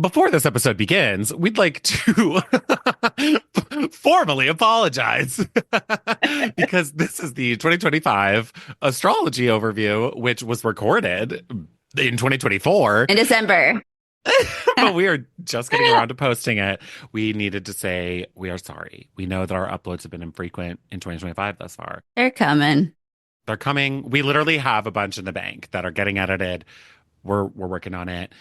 Before this episode begins, we'd like to formally apologize because this is the 2025 astrology overview, which was recorded in 2024, in December. but we are just getting around to posting it. We needed to say we are sorry. We know that our uploads have been infrequent in 2025 thus far. They're coming. They're coming. We literally have a bunch in the bank that are getting edited. We're working on it.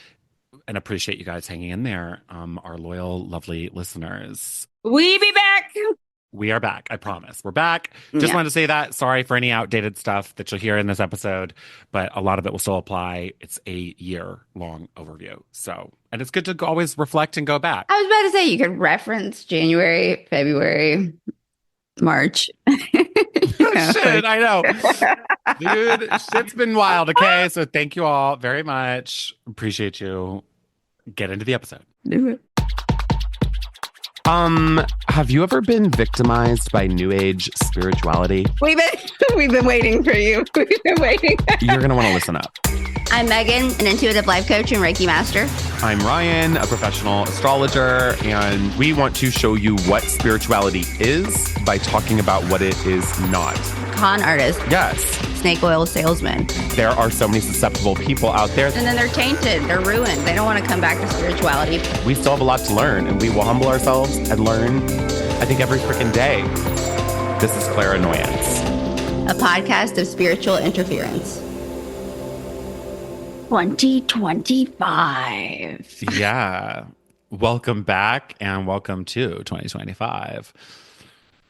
And appreciate you guys hanging in there, our loyal, lovely listeners. We be back. We are back. I promise. We're back. Just wanted to say that. Sorry for any outdated stuff that you'll hear in this episode, but a lot of it will still apply. It's a year-long overview. So, and it's good to always reflect and go back. I was about to say you could reference January, February, March. Shit, I know. Dude, shit's been wild, okay? So thank you all very much. Appreciate you. Get into the episode. Do it. Have you ever been victimized by New Age spirituality? We've been waiting for you. We've been waiting. You're gonna want to listen up. I'm Megan, an intuitive life coach and Reiki master. I'm Ryan, a professional astrologer, and we want to show you what spirituality is by talking about what it is not. Con artist, Yes, snake oil salesman. there are so many susceptible people out there. And then they're tainted. They're ruined. They don't want to come back to spirituality. We still have a lot to learn, and we will humble ourselves and learn, I think, every freaking day. This is Clairannoyance. A podcast of spiritual interference. 2025. Yeah. Welcome back and welcome to 2025.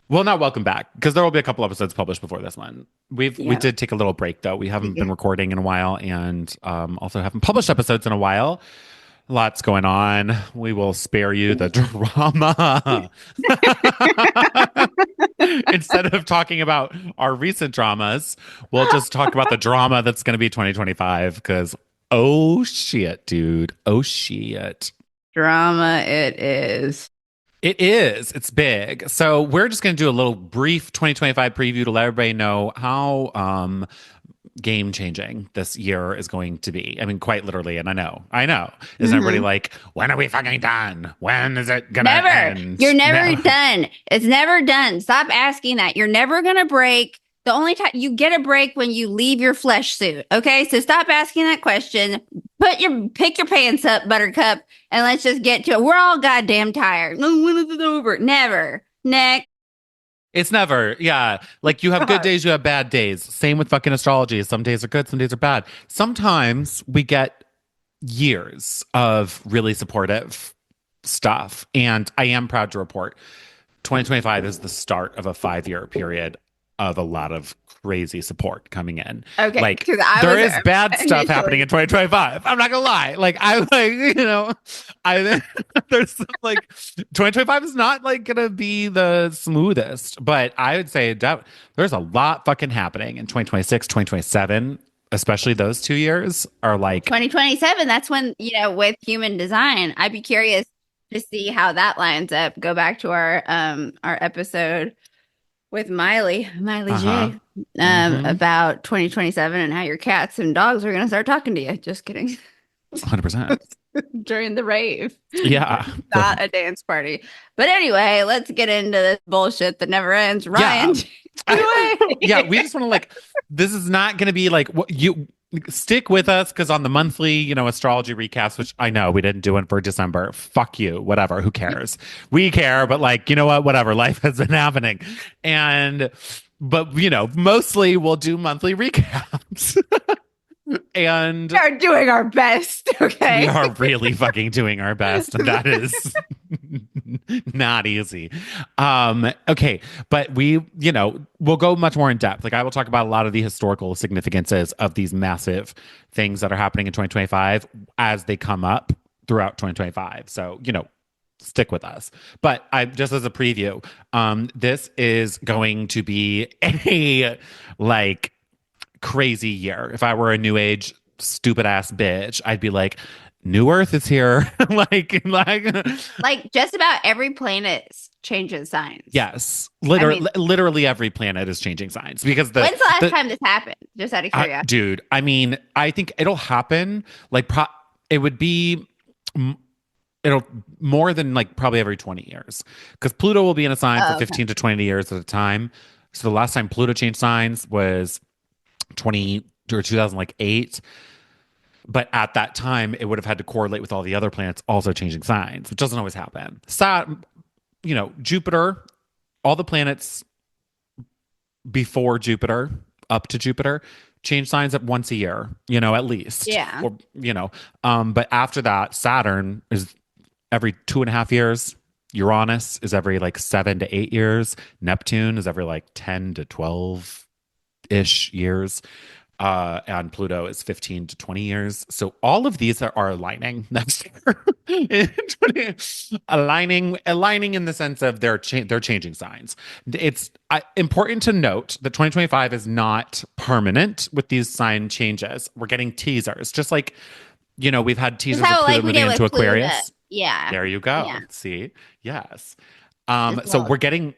Well, not welcome back because there will be a couple episodes published before this one. We did take a little break though. We haven't been recording in a while and also haven't published episodes in a while. Lots going on. We will spare you the drama. Instead of talking about our recent dramas, we'll just talk about the drama that's going to be 2025 because oh shit, dude. Oh shit. Drama it is. It is. It's big. So we're just going to do a little brief 2025 preview to let everybody know how game changing this year is going to be. I mean, quite literally. And I know. Isn't everybody like, when are we fucking done? When is it going to end? You're never done. It's never done. Stop asking that. You're never going to break. The only time you get a break when you leave your flesh suit. Okay. So stop asking that question. Pick your pants up, buttercup, and let's just get to it. We're all goddamn tired. No, when is it over? Never. Next. It's never. Yeah. Like you have good days, you have bad days. Same with fucking astrology. Some days are good, some days are bad. Sometimes we get years of really supportive stuff. And I am proud to report 2025 is the start of a 5-year period of a lot of crazy support coming in. Okay. Like there is bad stuff happening in 2025. I'm not gonna lie. Like I there's like 2025 is not like gonna be the smoothest, but I would say there's a lot fucking happening in 2026, 2027. Especially those 2 years are like 2027. That's when, with human design, I'd be curious to see how that lines up. Go back to our episode with Miley J, about 2027 and how your cats and dogs are going to start talking to you. Just kidding. 100%. During the rave. Yeah. Not a dance party. But anyway, let's get into this bullshit that never ends. Ryan. Yeah, we just want to this is not going to be like what you stick with us because on the monthly, astrology recaps, which I know we didn't do one for December. Fuck you, whatever. Who cares? We care, but you know what? Whatever. Life has been happening, but mostly we'll do monthly recaps. And we are doing our best. Okay, we are really fucking doing our best, and that is not easy. Okay, but we'll go much more in depth. Like I will talk about a lot of the historical significances of these massive things that are happening in 2025 as they come up throughout 2025. So stick with us. But I just as a preview, this is going to be a crazy year. If I were a new age stupid ass bitch, I'd be like, New Earth is here. like just about every planet changes signs. Yes. Literally every planet is changing signs because when's the last time this happened? Just out of curiosity. Dude, I mean, I think it'll happen it would be it'll more than like probably every 20 years because Pluto will be in a sign for Oh, okay. 15 to 20 years at a time. So the last time Pluto changed signs was 20 or 2008. But at that time, it would have had to correlate with all the other planets also changing signs, which doesn't always happen. Jupiter, all the planets before Jupiter, up to Jupiter, change signs up once a year, at least. Yeah. Or, but after that, Saturn is every 2.5 years. Uranus is every like 7 to 8 years. Neptune is every like 10 to 12-ish years. And Pluto is 15 to 20 years. So all of these are aligning next year. Aligning in the sense of they're changing signs. It's important to note that 2025 is not permanent with these sign changes. We're getting teasers, just like we've had teasers of Pluto moving into Aquarius. Yeah. There you go. Yeah. See, yes. Well, So we're getting.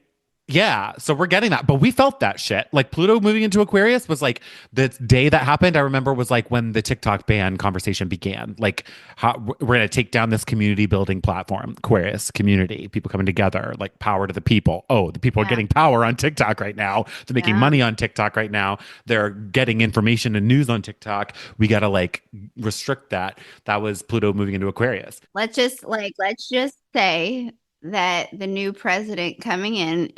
Yeah, so we're getting that, but we felt that shit. Like Pluto moving into Aquarius was like the day that happened. I remember was like when the TikTok ban conversation began. Like, how we're going to take down this community building platform, Aquarius community, people coming together, like power to the people. Oh, the people are getting power on TikTok right now. They're making money on TikTok right now. They're getting information and news on TikTok. We got to like restrict that. That was Pluto moving into Aquarius. let's just say that the new president coming in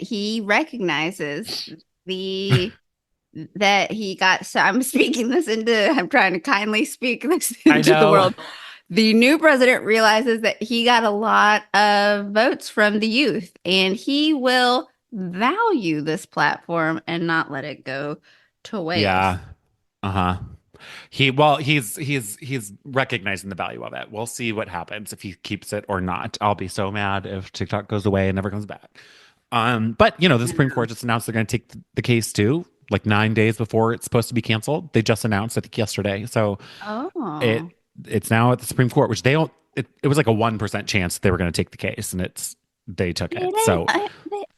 he recognizes that he got, so I'm trying to kindly speak this into the world. The new president realizes that he got a lot of votes from the youth and he will value this platform and not let it go to waste. Yeah. Uh-huh. He's recognizing the value of it. We'll see what happens if he keeps it or not. I'll be so mad if TikTok goes away and never comes back. But the Supreme Court just announced they're going to take the case too, like 9 days before it's supposed to be canceled. They just announced, I think, yesterday. So it's now at the Supreme Court, which it was like a 1% chance they were going to take the case, and they took it. So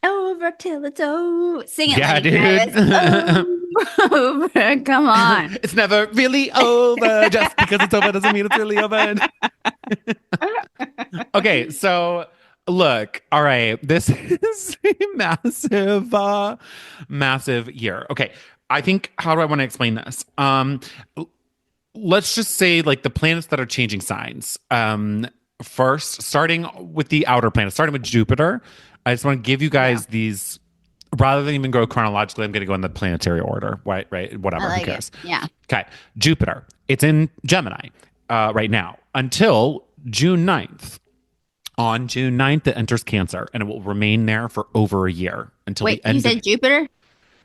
over till it's over. Sing it, yeah, dude. Over. Come on. It's never really over. Just because it's over doesn't mean it's really over. Okay, so look, all right, this is a massive year. Okay, I think, how do I want to explain this? Let's just say like the planets that are changing signs. First, starting with the outer planets, starting with Jupiter. I just want to give you guys these, rather than even go chronologically, I'm going to go in the planetary order, right? Whatever, who cares? Yeah. Okay, Jupiter. It's in Gemini right now until June 9th. On June 9th, it enters Cancer, and it will remain there for over a year until the end. You said Jupiter?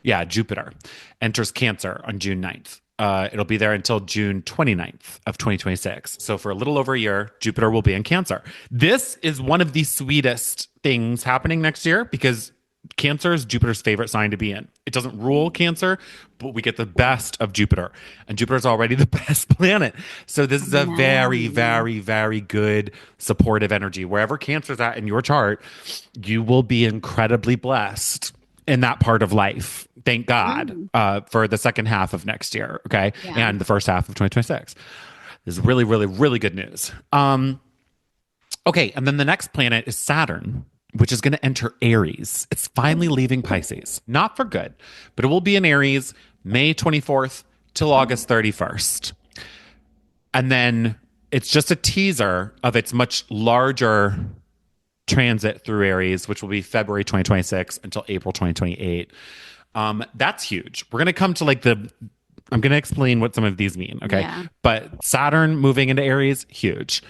Yeah, Jupiter enters Cancer on June 9th. It'll be there until June 29th of 2026. So for a little over a year, Jupiter will be in Cancer. This is one of the sweetest things happening next year because Cancer is Jupiter's favorite sign to be in. It doesn't rule Cancer, but we get the best of Jupiter. And Jupiter is already the best planet. So this is a very, very, very good supportive energy. Wherever Cancer's at in your chart, you will be incredibly blessed in that part of life. Thank God for the second half of next year. Okay. Yeah. And the first half of 2026. This is really, really, really good news. Okay. And then the next planet is Saturn, which is going to enter Aries. It's finally leaving Pisces. Not for good, but it will be in Aries May 24th till August 31st. And then it's just a teaser of its much larger transit through Aries, which will be February 2026 until April 2028. That's huge. We're going to come to I'm going to explain what some of these mean. Okay. Yeah. But Saturn moving into Aries, huge.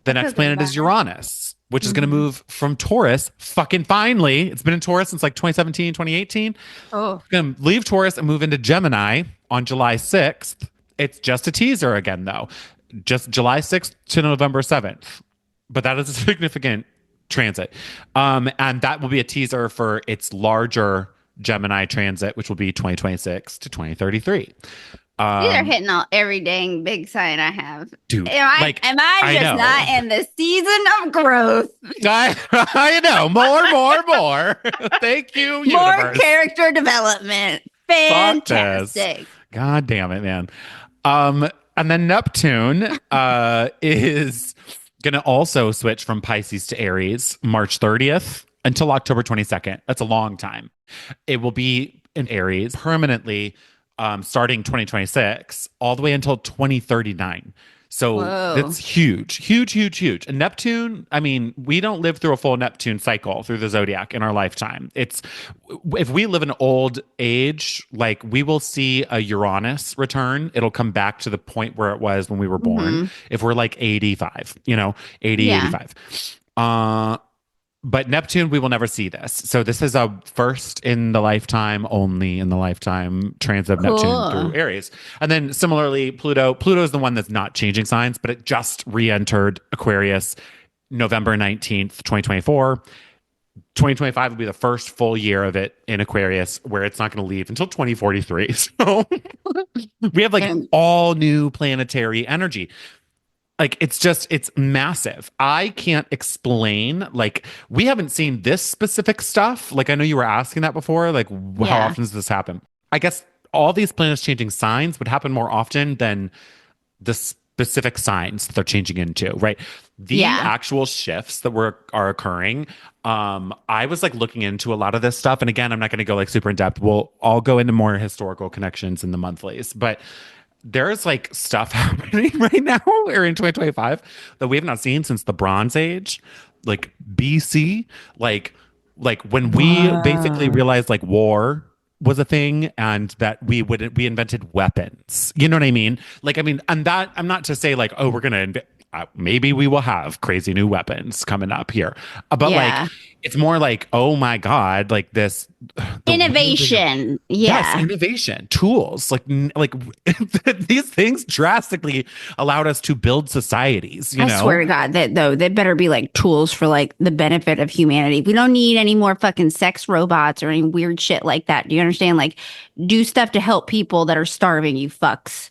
The next planet is Uranus, which is going to move from Taurus fucking finally. It's been in Taurus since like 2017, 2018. Oh. It's going to leave Taurus and move into Gemini on July 6th. It's just a teaser again, though. Just July 6th to November 7th. But that is a significant transit. And that will be a teaser for its larger Gemini transit, which will be 2026 to 2033. These are hitting every dang big sign I have. Dude, am I just not in the season of growth? I know. More. Thank you, universe. More character development. Fantastic. God damn it, man. And then Neptune is Going to also switch from Pisces to Aries March 30th until October 22nd. That's a long time. It will be in Aries permanently, starting 2026 all the way until 2039. So Whoa. that's huge, huge, huge, huge. And Neptune, I mean, we don't live through a full Neptune cycle through the zodiac in our lifetime. It's if we live an old age, like we will see a Uranus return. It'll come back to the point where it was when we were born. Hmm. If we're like 85, 80, Yeah. 85. But Neptune, we will never see this. So this is a first in the lifetime, only in the lifetime transit of Neptune through Cool. Aries. And then similarly, Pluto. Pluto is the one that's not changing signs, but it just re-entered Aquarius November 19th, 2024. 2025 will be the first full year of it in Aquarius where it's not going to leave until 2043. So we have like And all new planetary energy. Like it's massive. I can't explain, like we haven't seen this specific stuff. Like I know you were asking that before, like how yeah. often does this happen? I guess all these planets changing signs would happen more often than the specific signs that they're changing into, right? The Yeah. actual shifts that are occurring. I was like looking into a lot of this stuff, and again, I'm not going to go like super in depth. I'll go into more historical connections in the monthlies, but there's like stuff happening right now or in 2025 that we have not seen since the Bronze Age, like BC, like when we basically Wow. realized like war was a thing and that we invented weapons. You know what I mean? Like I mean, and that I'm not to say like, oh, we're gonna maybe we will have crazy new weapons coming up here, but like Yeah. it's more like, oh my god, like this the way they Innovation. Yes, Yeah. innovation, tools, like these things drastically allowed us to build societies, you I swear know? to God that though they better be like tools for like the benefit of humanity. We don't need any more fucking sex robots or any weird shit like that. Do you understand? Like, do stuff to help people that are starving. You fucks.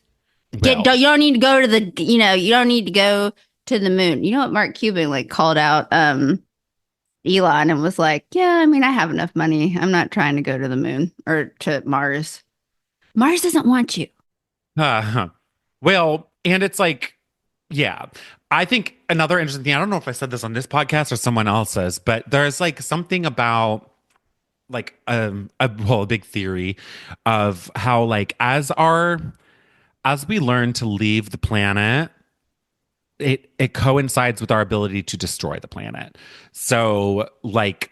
Well, You don't need to go to the. You don't need to go to the moon. You know what Mark Cuban like called out Elon and was like, yeah, I mean, I have enough money. I'm not trying to go to the moon or to Mars. Mars doesn't want you. uh, well, and it's like, yeah, I think another interesting thing, I don't know if I said this on this podcast or someone else's, but there's like something about like a big theory of how like as we learn to leave the planet, it coincides with our ability to destroy the planet. So like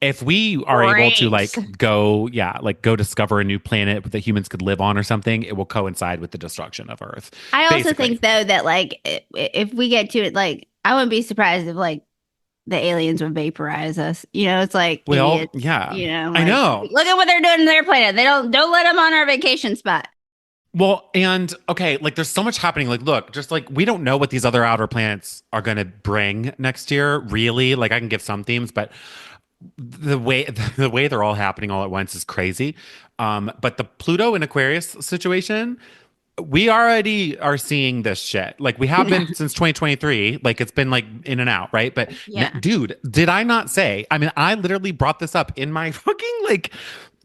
if we are able to Great. like go, yeah, like go discover a new planet that humans could live on or something, it will coincide with the destruction of Earth. I also Basically. think though that like if we get to it, like I wouldn't be surprised if like the aliens would vaporize us. It's like Well, idiots. yeah. I Like know. look at what they're doing to their planet. They don't let them on our vacation spot. Well, and okay, like there's so much happening. Like, look, just like we don't know what these other outer planets are going to bring next year, really. Like, I can give some themes, but the way the way they're all happening all at once is crazy. But the Pluto and Aquarius situation, we already are seeing this shit. Like we have been since 2023. Like it's been like in and out, right? But Yeah. dude, did I not say? I mean, I literally brought this up in my fucking like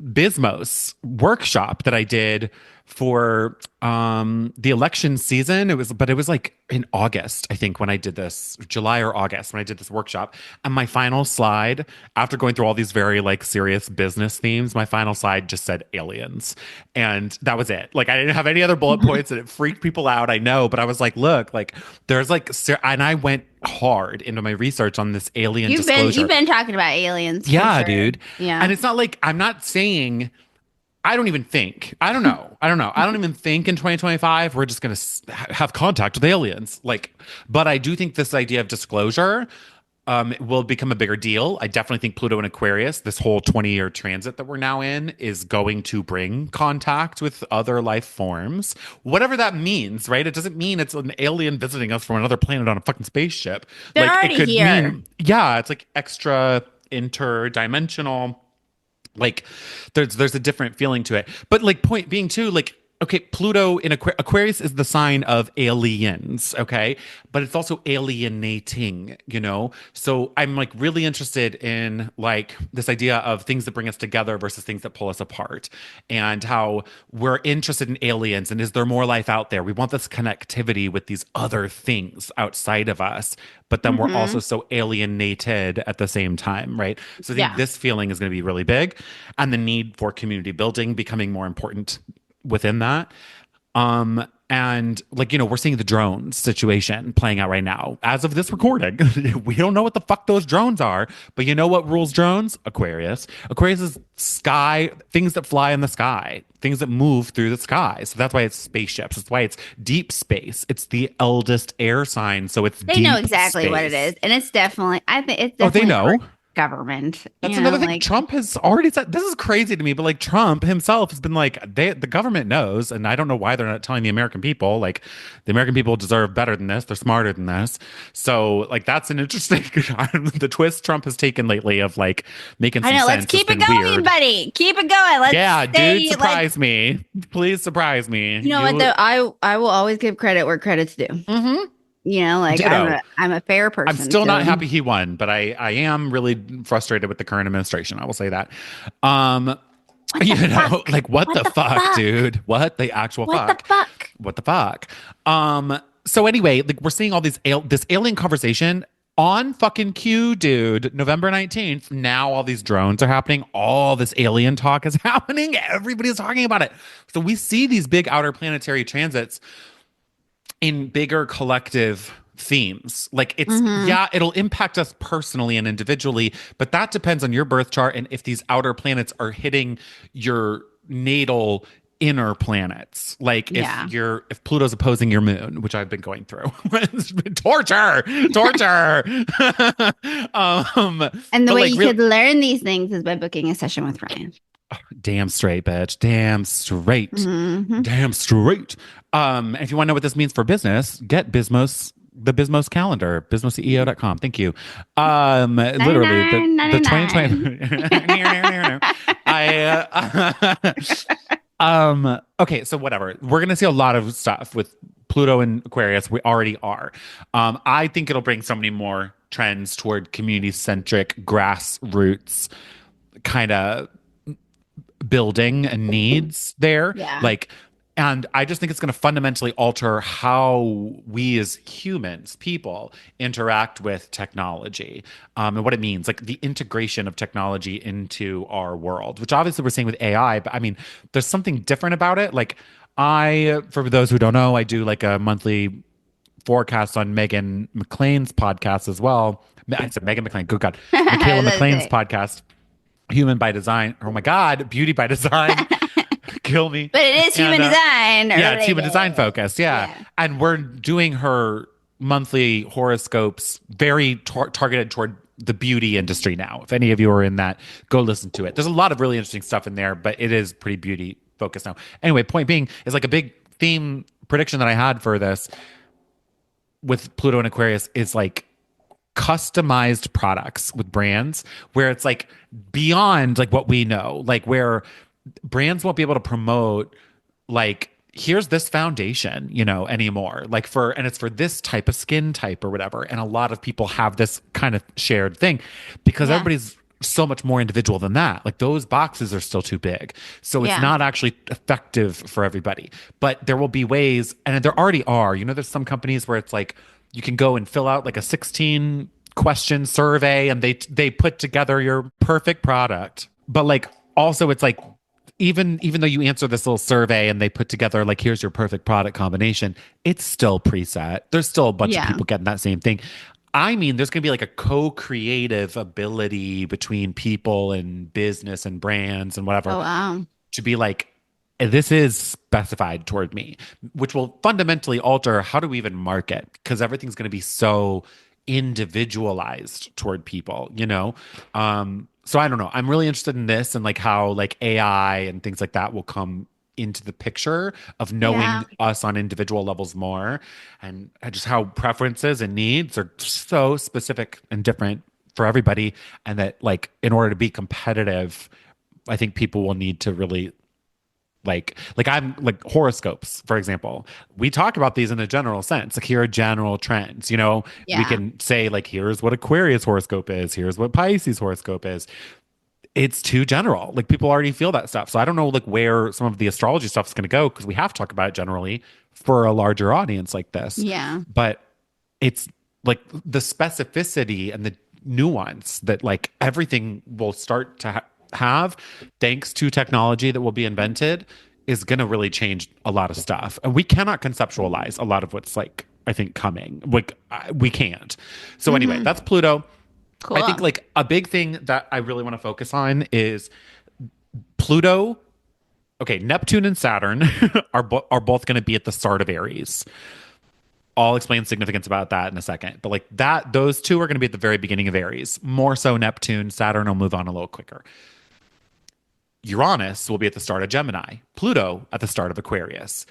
Bismos workshop that I did for the election season. It was like in August, I think, when I did this, July or August, when I did this workshop. And my final slide, after going through all these very like serious business themes, my final slide just said aliens. And that was it. Like I didn't have any other bullet points and it freaked people out. I know, but I was like, look, like there's like and I went hard into my research on this alien You've disclosure. been talking about aliens for Yeah, sure. dude. Yeah. And it's not like I'm not saying I don't even think. I don't know. I don't know. I don't even think in 2025 we're just going to have contact with aliens. Like, but I do think this idea of disclosure will become a bigger deal. I definitely think Pluto and Aquarius, this whole 20-year transit that we're now in, is going to bring contact with other life forms. Whatever that means, right? It doesn't mean it's an alien visiting us from another planet on a fucking spaceship. They're Like, it already could here. mean, yeah, it's like extra interdimensional, like there's a different feeling to it, but like point being too, like Okay, Pluto in Aquarius is the sign of aliens, okay? But it's also alienating, you know? So I'm like really interested in like this idea of things that bring us together versus things that pull us apart, and how we're interested in aliens and is there more life out there? We want this connectivity with these other things outside of us, but then we're Mm-hmm. also so alienated at the same time, right? So I think Yeah. this feeling is going to be really big, and the need for community building becoming more important within that. And like, you know, we're seeing the drones situation playing out right now. As of this recording, we don't know what the fuck those drones are, but you know what rules drones? Aquarius. Aquarius is sky, things that fly in the sky, things that move through the sky. So that's why it's spaceships. That's why it's deep space. It's the eldest air sign. So it's They know deep exactly what it space. is. And it's definitely, I think it's Oh, they definitely our know. government, That's another thing. like, Trump has already said this is crazy to me, but like Trump himself has been like, the government knows, and I don't know why they're not telling the American people. Like, the American people deserve better than this. They're smarter than this. So, like, that's an interesting the twist Trump has taken lately of like making I some know. Let's sense has keep it been going, weird. buddy. Keep it going. Let's Yeah, dude, stay like, surprise me. Please surprise me. you know what though? I will always give credit where credit's due. Mhm. Like Ditto. I'm a fair I'm person. still not So happy he won, but I am really frustrated with the current administration. I will say that. Um, what the you know, fuck? like what What the the fuck, fuck? dude? What the actual What the fuck? fuck? What the fuck? So anyway, like we're seeing all this alien conversation on fucking Q, dude. November 19th. Now all these drones are happening. All this alien talk is happening. Everybody's talking about it. So we see these big outer planetary transits in bigger collective themes. Like it's, Mm-hmm. yeah, it'll impact us personally and individually, but that depends on your birth chart and if these outer planets are hitting your natal inner planets. Like Yeah. if Pluto's opposing your moon, which I've been going through. It's been torture, torture. And the But way like you real could learn these things is by booking a session with Ryan. damn straight, bitch. Damn straight. Mm-hmm. Damn straight. If you want to know what this means for business, get the Bismos calendar, bismosceo.com. Thank you. Literally the 99.99. 2020. Okay, so whatever. We're gonna see a lot of stuff with Pluto and Aquarius. We already are. I think it'll bring so many more trends toward community centric grassroots kind of building and needs there. Yeah. Like, and I just think it's going to fundamentally alter how we as humans, people, interact with technology, and what it means, like the integration of technology into our world, which obviously we're seeing with AI. But I mean, there's something different about it. Like, for those who don't know, I do like a monthly forecast on Megan McLean's podcast as well. I said Megan McLean, good God. Michaela That's McLean's it. podcast, Human by Design. Oh my God, Beauty by Design. Kill me. But it is human And design. yeah, it's human design focused. Yeah. Yeah. And we're doing her monthly horoscopes very targeted toward the beauty industry now. If any of you are in that, go listen to it. There's a lot of really interesting stuff in there, but it is pretty beauty focused now. Anyway, point being is like a big theme prediction that I had for this with Pluto and Aquarius is like customized products with brands where it's like beyond like what we know, like where brands won't be able to promote like here's this foundation, you know, anymore. Like and it's for this type of skin type or whatever. And a lot of people have this kind of shared thing because Yeah. everybody's so much more individual than that. Like those boxes are still too big. So it's Yeah. not actually effective for everybody. But there will be ways, and there already are. You know, there's some companies where it's like you can go and fill out like a 16 question survey and they put together your perfect product. But like also it's like even though you answer this little survey and they put together like here's your perfect product combination, it's still preset. There's still a bunch of Yeah. people getting that same thing. I mean, there's going to be like a co-creative ability between people and business and brands and whatever Oh wow. to be like, this is specified toward me, which will fundamentally alter how do we even market because everything's going to be so individualized toward people, you know? So I don't know. I'm really interested in this and like how like AI and things like that will come into the picture of knowing Yeah. us on individual levels more and just how preferences and needs are so specific and different for everybody. And that like in order to be competitive, I think people will need to really Like I'm like horoscopes, for example. We talk about these in a general sense. Like here are general trends. We Yeah. can say like here's what Aquarius horoscope is, here's what Pisces horoscope is. It's too general. Like people already feel that stuff. So I don't know like where some of the astrology stuff is going to go because we have to talk about it generally for a larger audience like this. Yeah. But it's like the specificity and the nuance that like everything will start to have thanks to technology that will be invented is going to really change a lot of stuff. And we cannot conceptualize a lot of what's like, I think coming. Like we can't. So anyway, Hmm. that's Pluto. I think Cool. like a big thing that I really want to focus on is Pluto. Okay, Neptune and Saturn are both going to be at the start of Aries. I'll explain significance about that in a second. But like that, those two are going to be at the very beginning of Aries. More so Neptune. Saturn will move on a little quicker. Uranus will be at the start of Gemini. Pluto at the start of Aquarius.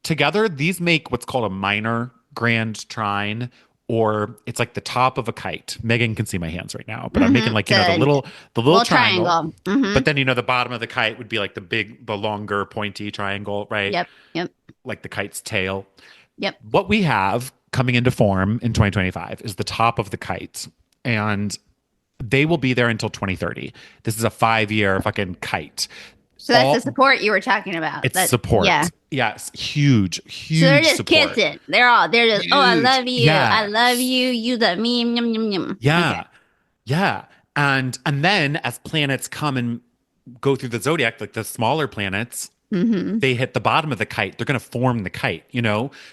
Together, these make what's called a minor grand trine, or it's like the top of a kite. Megan can see my hands right now, but I'm making like, The the little little triangle. triangle. Hmm. But then, the bottom of the kite would be like the longer pointy triangle, right? Yep. Yep. Like the kite's tail. Yep. What we have coming into form in 2025 is the top of the kite. And they will be there until 2030. This is a 5-year fucking kite. So that's All- the support you were talking about. It's support. Yeah. Yes. Huge, huge So they're just support. kissing. They're just, oh, I Huge. love you. Yeah. I love you. You the me. Yum, yum, yum. Yeah. Okay. Yeah. And then as planets come and go through the zodiac, like the smaller planets, Mm-hmm. they hit the bottom of the kite. They're going to form the kite,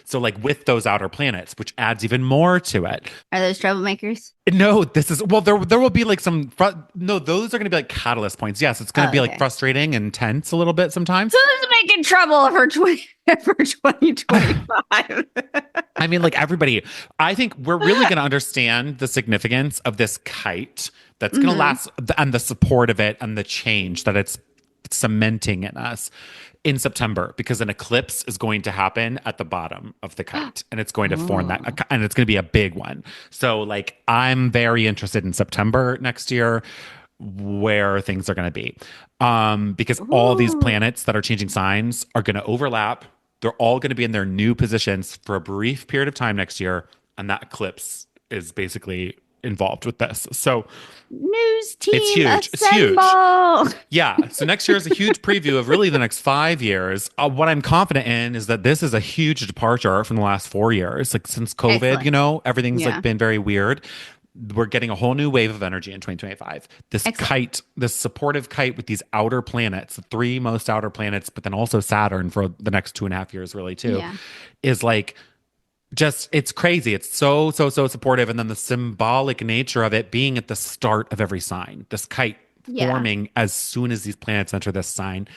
So like with those outer planets, which adds even more to it. Are those troublemakers? No, this is well. There will be like no. Those are going to be like catalyst points. Yes, it's going to be like Okay. frustrating and tense a little bit sometimes. So this is making trouble for 2025. I mean, like everybody, I think we're really going to understand the significance of this kite that's going to Mhm. last and the support of it and the change that it's cementing in us in September because an eclipse is going to happen at the bottom of the kite and it's going to form that and it's going to be a big one. So like I'm very interested in September next year where things are going to be. Because all these Ooh. planets that are changing signs are going to overlap. They're all going to be in their new positions for a brief period of time next year. And that eclipse is basically involved with this. So News team, It's huge. It's huge. assemble. yeah. So next year is a huge preview of really the next 5 years. What I'm confident in is that this is a huge departure from the last 4 years. Like since COVID, Excellent. everything's Yeah. like been very weird. We're getting a whole new wave of energy in 2025. This Excellent. kite, this supportive kite with these outer planets, the 3 most outer planets, but then also Saturn for the next 2.5 years, really, too, Yeah. is like just it's crazy. It's so supportive. And then the symbolic nature of it being at the start of every sign, this kite Yeah. forming as soon as these planets enter this sign.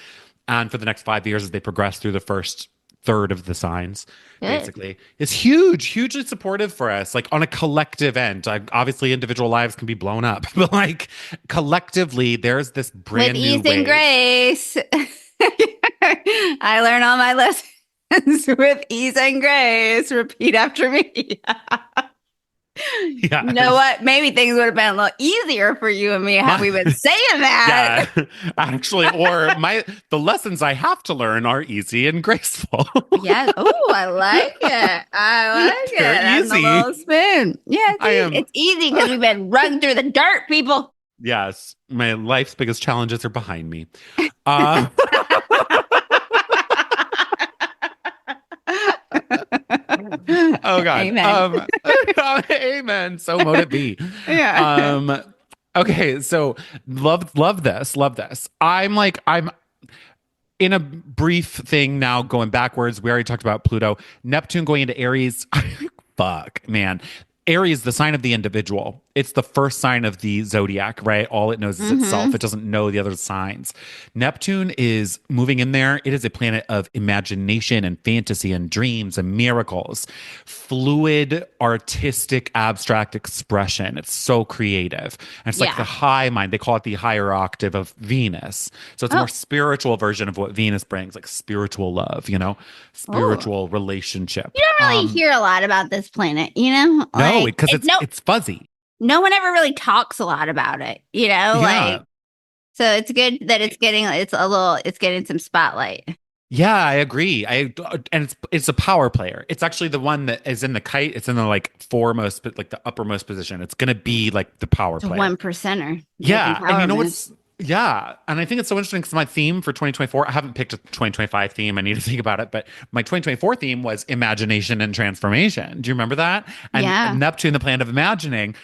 And for the next 5 years, as they progress through the first third of the signs, Good. basically, it's huge, hugely supportive for us, like on a collective end. Obviously, individual lives can be blown up, but like collectively, there's this brand With new ease and wave. grace. I learn all my lessons with ease and grace. Repeat after me. Yeah. You know what? Maybe things would have been a little easier for you and me had we been saying that. Yeah, actually, or the lessons I have to learn are easy and graceful. Yeah. Oh, I like it. I like it. They're That's a easy. little spin. Yeah, I am- it's easy because we've been run through the dirt, people. Yes, my life's biggest challenges are behind me. Uh, oh God. Amen. Amen. So mote it be. Yeah. Okay, so love this. I'm in a brief thing now going backwards. We already talked about Pluto. Neptune going into Aries. Fuck, man. Aries, the sign of the individual. It's the first sign of the zodiac, right? All it knows is itself. It doesn't know the other signs. Neptune is moving in there. It is a planet of imagination and fantasy and dreams and miracles. Fluid, artistic, abstract expression. It's so creative. And it's like Yeah. the high mind. They call it the higher octave of Venus. So it's a more spiritual version of what Venus brings, like spiritual love, spiritual relationship. You don't really hear a lot about this planet, No, Like, because it's fuzzy. no one ever really talks a lot about it, Yeah. Like So it's good that it's getting some spotlight. Yeah, I agree. And it's a power player. It's actually the one that is in the kite. It's in the like foremost, like the uppermost position. It's gonna be like the power It's a player. one percenter making Yeah, and power you know moves. what's yeah, and I think it's so interesting because my theme for 2024, I haven't picked a 2025 theme. I need to think about it, but my 2024 theme was imagination and transformation. Do you remember that? And Yeah. Neptune, the planet of imagining,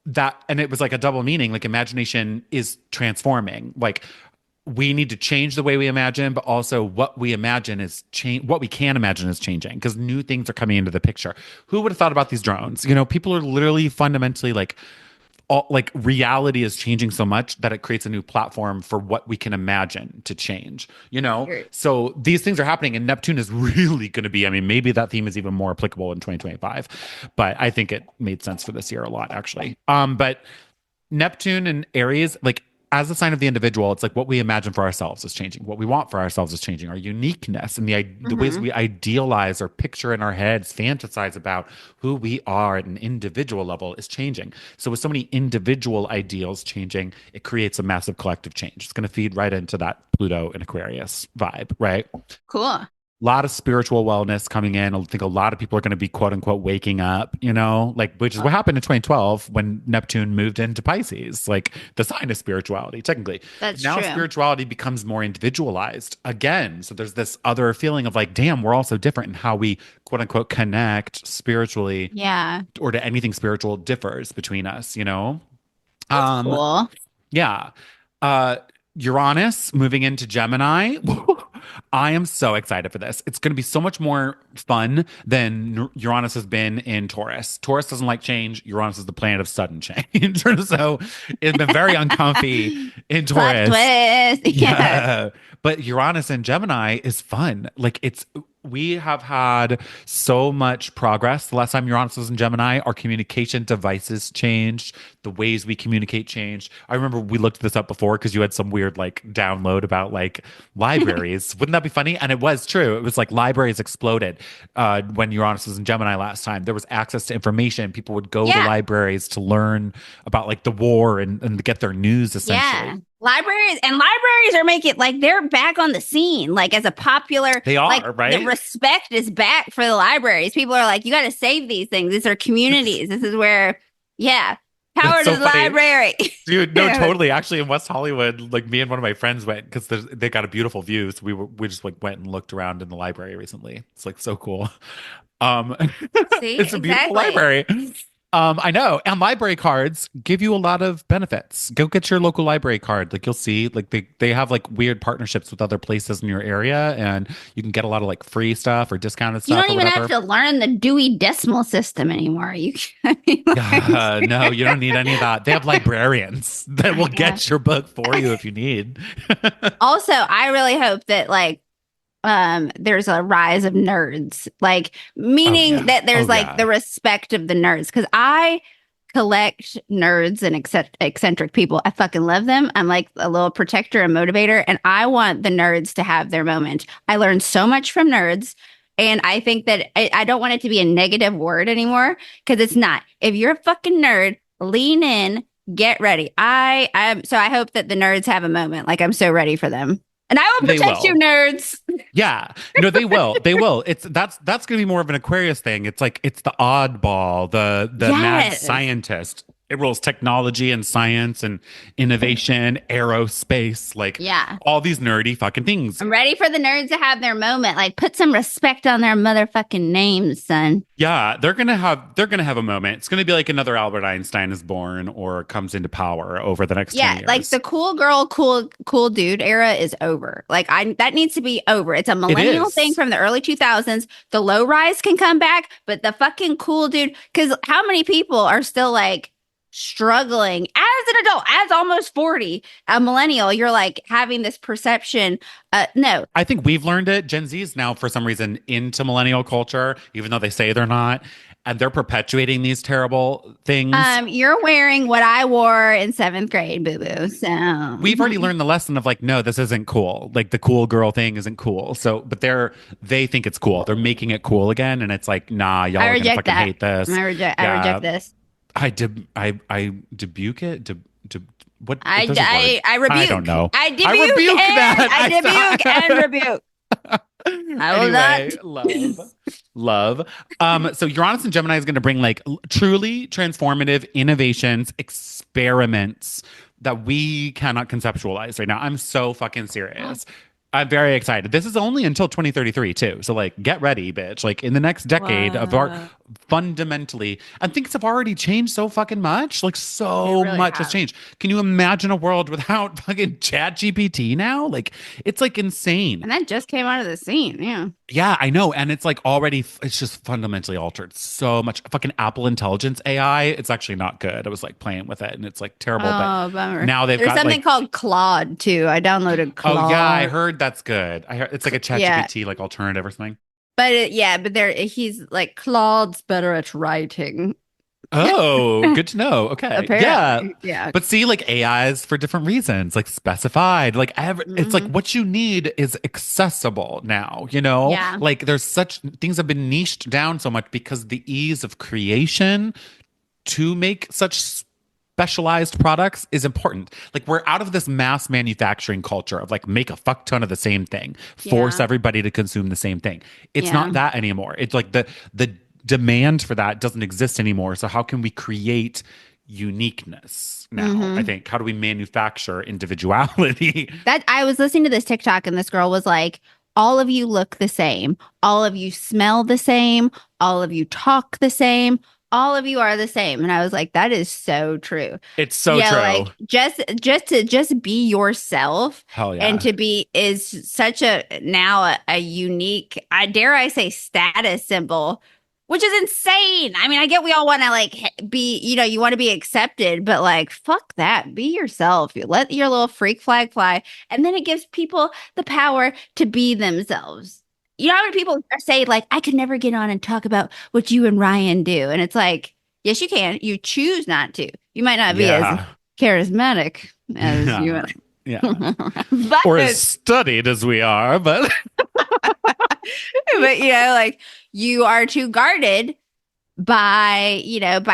that and it was like a double meaning. Like imagination is transforming. Like we need to change the way we imagine, but also what we imagine is change. What we can imagine is changing because new things are coming into the picture. Who would have thought about these drones? You know, people are literally fundamentally like like reality is changing so much that it creates a new platform for what we can imagine to change, you know? You're- So these things are happening and Neptune is really going to be, I mean, maybe that theme is even more applicable in 2025, but I think it made sense for this year a lot actually. But Neptune and Aries, like as a sign of the individual, it's like what we imagine for ourselves is changing. What we want for ourselves is changing. Our uniqueness and the ways Mhm. we idealize or picture in our heads, fantasize about who we are at an individual level is changing. So with so many individual ideals changing, it creates a massive collective change. It's going to feed right into that Pluto and Aquarius vibe, right? Cool. A lot of spiritual wellness coming in. I think a lot of people are going to be quote unquote waking up, you know, like which is what happened in 2012 when Neptune moved into Pisces, like the sign of spirituality, technically. That's Now true. spirituality becomes more individualized again. So there's this other feeling of like, damn, we're all so different, and how we quote unquote connect spiritually Yeah. or to anything spiritual differs between us, you know? That's Um, cool. yeah. Uh Uranus moving into Gemini. I am so excited for this. It's going to be so much more fun than Uranus has been in Taurus. Taurus doesn't like change. Uranus is the planet of sudden change. So it's been very uncomfy in Plot Taurus. twist. Yeah. Yeah. But Uranus and Gemini is fun. Like we have had so much progress. The last time Uranus was in Gemini, our communication devices changed. The ways we communicate changed. I remember we looked this up before because you had some weird like download about like libraries. Wouldn't that be funny? And it was true. It was like libraries exploded when Uranus was in Gemini last time. There was access to information. People would go to Yeah. libraries to learn about like the war and get their news Yeah. essentially. Libraries are making like they're back on the scene, like as a popular, They like are, the right? respect is back for the libraries. People are like, you got to save these things. These are communities. This is where, yeah, That's power to so the funny. library. Dude, no, Yeah. totally. Actually, in West Hollywood, like me and one of my friends went because they got a beautiful view. So we just like went and looked around in the library recently. It's like so cool. Um, See, it's a beautiful exactly. library. I know. And library cards give you a lot of benefits. Go get your local library card. Like you'll see, like they have like weird partnerships with other places in your area, and you can get a lot of like free stuff or discounted You stuff don't or even have whatever. to learn the Dewey Decimal System anymore. You can, I mean, like, Yeah, no, you don't need any of that. They have librarians that will yeah. get your book for you if you need. Also, I really hope that like there's a rise of nerds, like Oh meaning yeah. that there's Oh like yeah. the respect of the nerds, because I collect nerds and eccentric people. I fucking love them. I'm like a little protector and motivator, and I want the nerds to have their moment. I learned so much from nerds. And I think that I don't want it to be a negative word anymore, because it's not. If you're a fucking nerd, lean in, get ready. I hope that the nerds have a moment. Like I'm so ready for them. And I will They protect you, will. nerds. Yeah. No, they will. They will. That's gonna be more of an Aquarius thing. It's like it's the oddball, the mad Yes. scientist. It rules technology and science and innovation, aerospace, like Yeah. all these nerdy fucking things. I'm ready for the nerds to have their moment. Like put some respect on their motherfucking names, son. Yeah, they're gonna have a moment. It's gonna be like another Albert Einstein is born or comes into power over the next 10 Yeah, like years. the cool girl, cool dude era is over. Like I that needs to be over. It's a It millennial thing is. from the early 2000s. The low rise can come back, but the fucking cool dude, cuz how many people are still like struggling as an adult, as almost 40, a millennial, you're like having this perception no. I think we've learned it. Gen Z is now, for some reason, into millennial culture, even though they say they're not. And they're perpetuating these terrible things. You're wearing what I wore in 7th grade, boo boo. So We've already learned the lesson of like, no, this isn't cool. Like the cool girl thing isn't cool. So, but they think it's cool. They're making it cool again. And it's like, nah, y'all I are gonna reject fucking that. hate this. I Yeah. reject this. I debuke it. what I, there's a word. I rebuke. I don't know. I rebuke. I rebuke that. I rebuke and rebuke. I will Anyway, not. love. So Uranus and Gemini is going to bring like truly transformative innovations, experiments that we cannot conceptualize right now. I'm so fucking serious. I'm very excited. This is only until 2033 too. So like get ready, bitch. Like in the next decade of our Wow. fundamentally, and things have already changed so fucking much. Like so really much has have. changed. Can you imagine a world without fucking Chat GPT now? Like it's like insane. And that just came out of the scene. Yeah. Yeah, I know. And it's like already, it's just fundamentally altered so much. Fucking Apple Intelligence AI, it's actually not good. I was like playing with it and it's like terrible. Oh, But bummer. now they've There's got something like, called Claude too. I downloaded Claude. oh yeah, I heard that's good. I heard it's like a Yeah. ChatGPT like alternative or something. But there he's like Claude's better at writing. Oh, good to know. Okay. Yeah. Apparently. Yeah. But see, like AIs for different reasons, like specified, like it's like Mhm. what you need is accessible now, you know? Yeah. Like there's such things have been niched down so much because the ease of creation to make such specialized products is important. Like we're out of this mass manufacturing culture of like make a fuck ton of the same thing, force Yeah. everybody to consume the same thing. It's Yeah. not that anymore. It's like the demand for that doesn't exist anymore. So how can we create uniqueness now? Mhm. I think how do we manufacture individuality? That I was listening to this TikTok and this girl was like, all of you look the same. All of you smell the same. All of you talk the same. All of you are the same. And I was like, that is so true. It's so Yeah, true. like just be yourself Hell yeah. and to be is such a now a unique, I dare I say status symbol, which is insane. I mean, I get we all want to like be, you want to be accepted, but like fuck that. Be yourself. You let your little freak flag fly, and then it gives people the power to be themselves. You know how many people say like I could never get on and talk about what you and Ryan do, and it's like yes, you can. You choose not to. You might not be as Yeah. charismatic as Yeah. you. Yeah. but Or as studied as we are, but but like you are too guarded by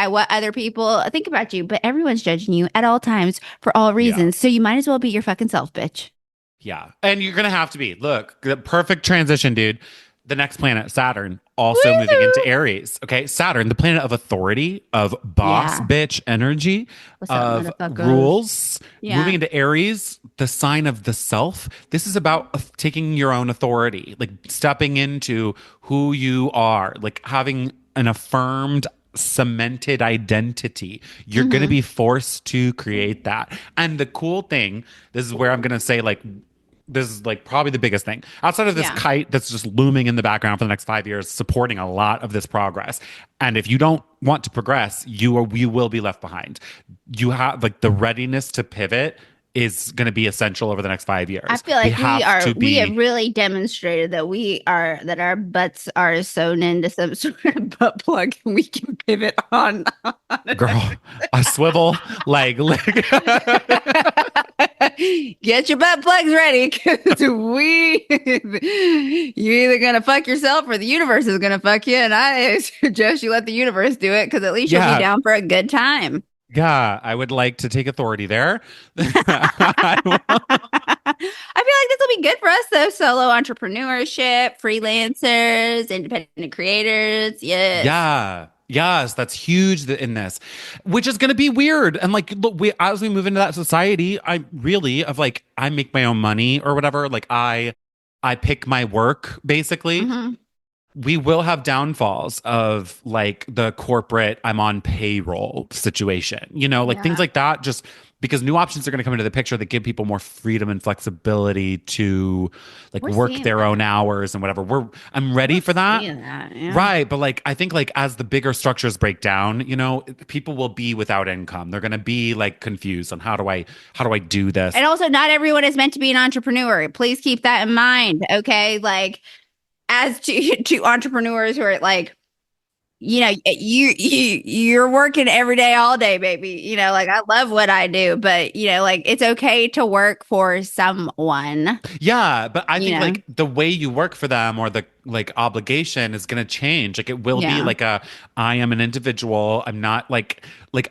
what other people think about you, but everyone's judging you at all times for all reasons, so you might as well be your fucking self, bitch. yeah. And you're going to have to be. Look, the perfect transition, dude. The next planet, Saturn, also moving into Aries. Okay. Saturn, the planet of authority, of boss Yeah. bitch energy, What's up, of motherfuckers? rules. Yeah. Moving into Aries, the sign of the self. This is about taking your own authority, like stepping into who you are, like having an affirmed cemented identity. You're going to be forced to create that. And the cool thing, this is where I'm going to say like this is like probably the biggest thing outside of this Yeah. kite that's just looming in the background for the next 5 years, supporting a lot of this progress. And if you don't want to progress, you will be left behind. You have like the readiness to pivot is going to be essential over the next 5 years. I feel like we have be really demonstrated that our butts are sewn into some sort of butt plug and we can pivot on. girl a swivel like Get your butt plugs ready because you're either gonna fuck yourself or the universe is gonna fuck you, and I suggest you let the universe do it because at least you'll Yeah. be down for a good time. yeah, I would like to take authority there. I feel like this will be good for us though. Solo entrepreneurship, freelancers, independent creators. Yes. Yeah. Yes, that's huge in this, which is going to be weird. And like, look, as we move into that society, I make my own money or whatever. Like I pick my work basically. Mhm. We will have downfalls of like the corporate, I'm on payroll situation, like things Yeah. like that, just because new options are going to come into the picture that give people more freedom and flexibility to like We're work seeing their that. own hours and whatever. I'm ready for that. Seeing that, yeah. Right. But like, I think like as the bigger structures break down, people will be without income. They're going to be like confused on how do I do this? And also, not everyone is meant to be an entrepreneur. Please keep that in mind. Okay. Like, as to entrepreneurs who are like, you're working every day, all day, baby. Like I love what I do, but like it's okay to work for someone. Yeah, but I think know? like the way you work for them or the like obligation is going to change. Like it will be Yeah. like I am an individual. I'm not like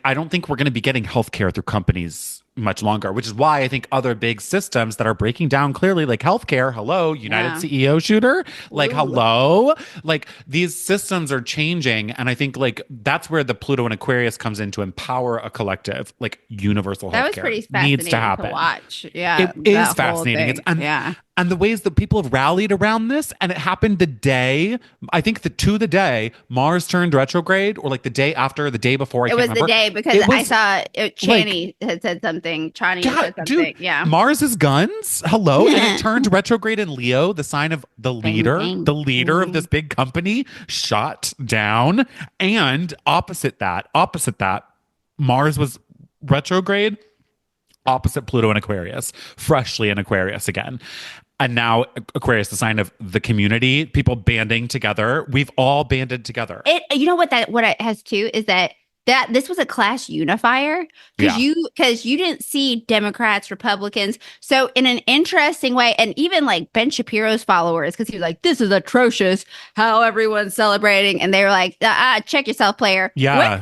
I don't think we're going to be getting healthcare through companies much longer, which is why I think other big systems that are breaking down clearly, like healthcare, hello, United Yeah. CEO shooter, like Ooh. hello, like these systems are changing. And I think like that's where the Pluto and Aquarius comes in to empower a collective, like universal That was healthcare pretty needs to fascinating to happen. watch. Yeah, It is that whole fascinating. It's thing. Yeah. and the ways that people have rallied around this, and it happened the day, I think the day Mars turned retrograde, or like the day after, the day before, I It can't was the remember. day because It I was saw like, Chani had said something. Chani had God, said dude, something. Yeah. Mars is guns. Hello. And it turned retrograde in Leo, the sign of Bang, the bang. leader of this Mm. big company, shot down. And opposite that, Mars was retrograde opposite Pluto and Aquarius, freshly in Aquarius again. And now Aquarius, the sign of the community, people banding together. We've all banded together. You know what it has too is that this was a class unifier Yeah. because you didn't see Democrats, Republicans. So in an interesting way, and even like Ben Shapiro's followers, because he was like, "This is atrocious how everyone's celebrating," and they were like, "Check yourself, player." Yeah.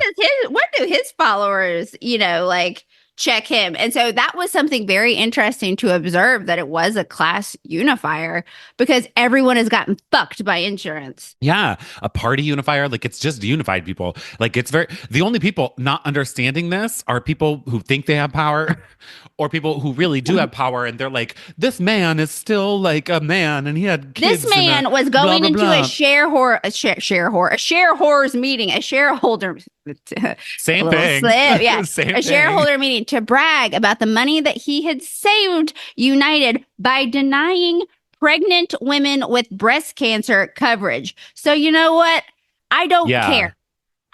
When do his followers, like check him? And so that was something very interesting to observe that it was a class unifier because everyone has gotten fucked by insurance. Yeah, a party unifier. Like it's just unified people. Like it's the only people not understanding this are people who think they have power or people who really do have power. And they're like, this man is still like a man and he had This kids and a man was blah, going blah, into blah. a shareholders meeting, a shareholder, a Same little thing. slip, yeah, Same a thing. shareholder meeting to brag about the money that he had saved United by denying pregnant women with breast cancer coverage. So you know what? I don't Yeah. care.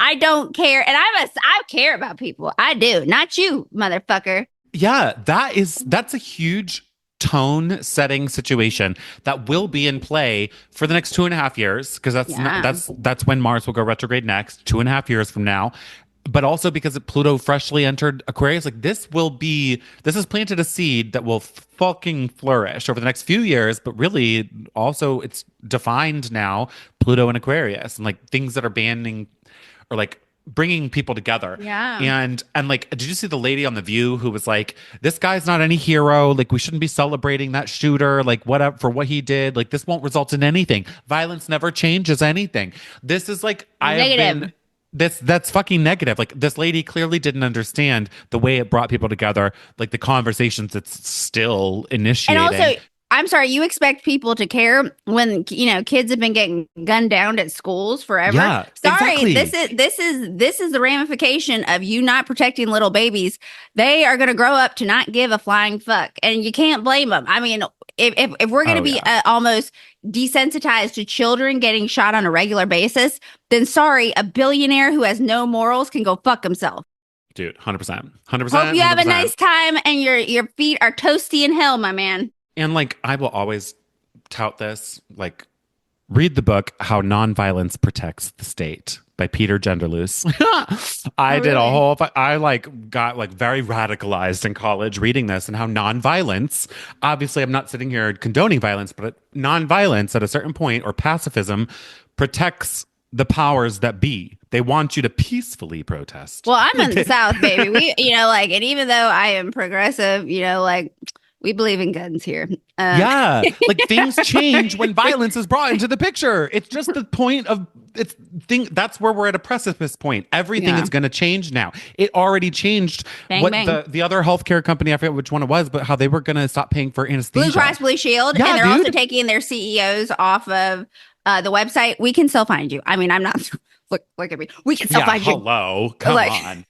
I don't care, and I care about people. I do, not you, motherfucker. Yeah, that's a huge tone setting situation that will be in play for the next 2.5 years because Yeah. that's when Mars will go retrograde next, 2.5 years from now. But also because Pluto freshly entered Aquarius, like this has planted a seed that will fucking flourish over the next few years. But really, also it's defined now Pluto and Aquarius and like things that are banning or like bringing people together. Yeah. And like, did you see the lady on The View who was like, this guy's not any hero. Like, we shouldn't be celebrating that shooter, like, whatever, for what he did. Like, this won't result in anything. Violence never changes anything. This is like, I have Negative. been. That's fucking negative. Like this lady clearly didn't understand the way it brought people together, like the conversations it's still And initiating. also, I'm sorry, you expect people to care when kids have been getting gunned down at schools forever. Yeah, Sorry, exactly. this is the ramification of you not protecting little babies. They are going to grow up to not give a flying fuck, and you can't blame them. I mean, if we're going to be almost desensitized to children getting shot on a regular basis, then sorry, a billionaire who has no morals can go fuck himself. Dude, 100%. 100%. Hope you have a 100%. nice time and your feet are toasty in hell, my man. And like, I will always tout this, like, read the book How Nonviolence Protects the State by Peter Genderloose. I did a really? whole, I like got like very radicalized in college reading this and how nonviolence, obviously I'm not sitting here condoning violence, but nonviolence at a certain point or pacifism protects the powers that be. They want you to peacefully protest. Well, I'm in the South, baby. We, and even though I am progressive, we believe in guns here. Yeah, like things change when violence is brought into the picture. It's just the point of that's where we're at a precipice point. Everything is going to change now. It already changed. Bang, what bang. the other healthcare company, I forget which one it was, but how they were going to stop paying for anesthesia. Blue Cross Blue Shield, Yeah, and they're dude. also taking their CEOs off of the website. We can still find you. I mean, I'm not look at me. We can still Yeah, find you. hello, come on.